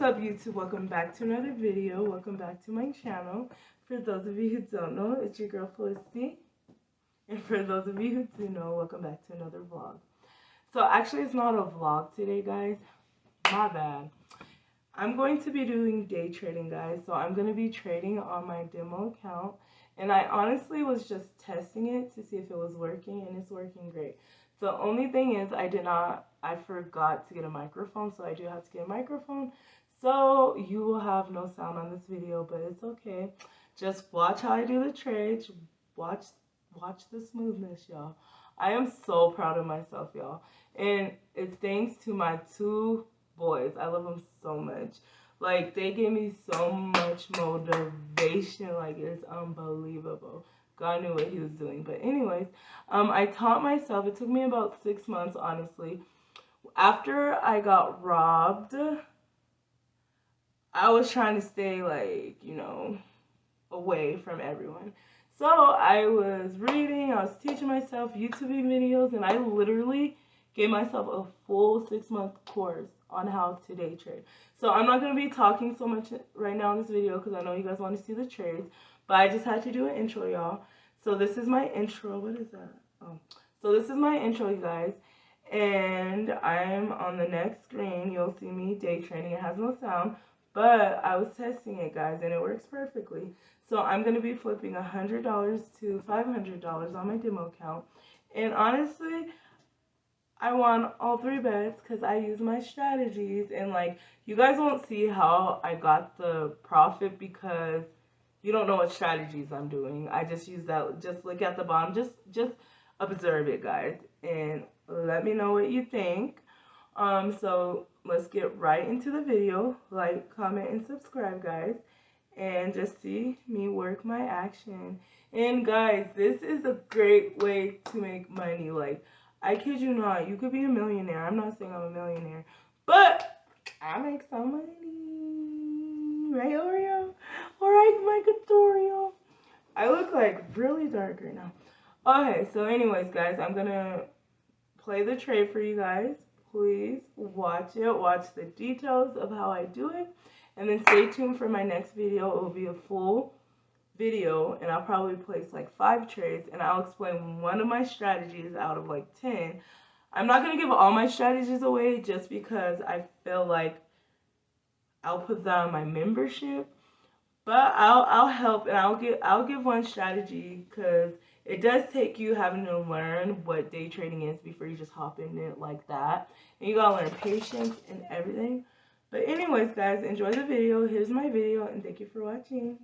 up, YouTube? Welcome back to another video. Welcome back to my channel. For those of you who don't know, it's your girl Felicity. And for those of you who do know, welcome back to another vlog. So actually it's not a vlog today, guys. My bad. I'm going to be doing day trading, guys. So I'm going to be trading on my demo account. And I honestly was just testing it to see if it was working, and it's working great. The only thing is I forgot to get a microphone, so I do have to get a microphone. So you will have no sound on this video, but it's okay. Just watch how I do the trades. Watch the smoothness, y'all. I am so proud of myself, y'all. And it's thanks to my two boys. I love them so much. Like, they gave me so much motivation. Like, it's unbelievable. God knew what he was doing. But anyways, I taught myself. It took me about 6 months, honestly. After I got robbed, I was trying to stay, like, you know, away from everyone. So I was reading, I was teaching myself YouTube videos, and I literally gave myself a full 6-month course on how to day trade. So I'm not going to be talking so much right now in this video because I know you guys want to see the trades, but I just had to do an intro, y'all. So this is my intro. What is that? Oh, so this is my intro, you guys. And I'm on the next screen. You'll see me day trading. It has no sound, but I was testing it, guys, and it works perfectly. So I'm going to be flipping $100 to $500 on my demo account. And honestly, I won all 3 bets because I use my strategies. And, like, you guys won't see how I got the profit because you don't know what strategies I'm doing. I just use that. Just look at the bottom. Just observe it, guys. And let me know what you think. So let's get right into the video. Like, comment, and subscribe, guys. And just see me work my action. And guys, this is a great way to make money. Like, I kid you not, you could be a millionaire. I'm not saying I'm a millionaire, but I make some money. Right, Oreo? Alright, my tutorial. I look like really dark right now. Okay, so anyways, guys, I'm gonna play the trade for you guys. Please watch it. Watch the details of how I do it. And then stay tuned for my next video. It will be a full video, and I'll probably place like 5 trades, and I'll explain one of my strategies out of like 10. I'm not going to give all my strategies away just because I feel like I'll put that on my membership. But I'll help, and I'll give one strategy because it does take you having to learn what day trading is before you just hop in it like that. And you gotta learn patience and everything. But anyways, guys, enjoy the video. Here's my video, and thank you for watching.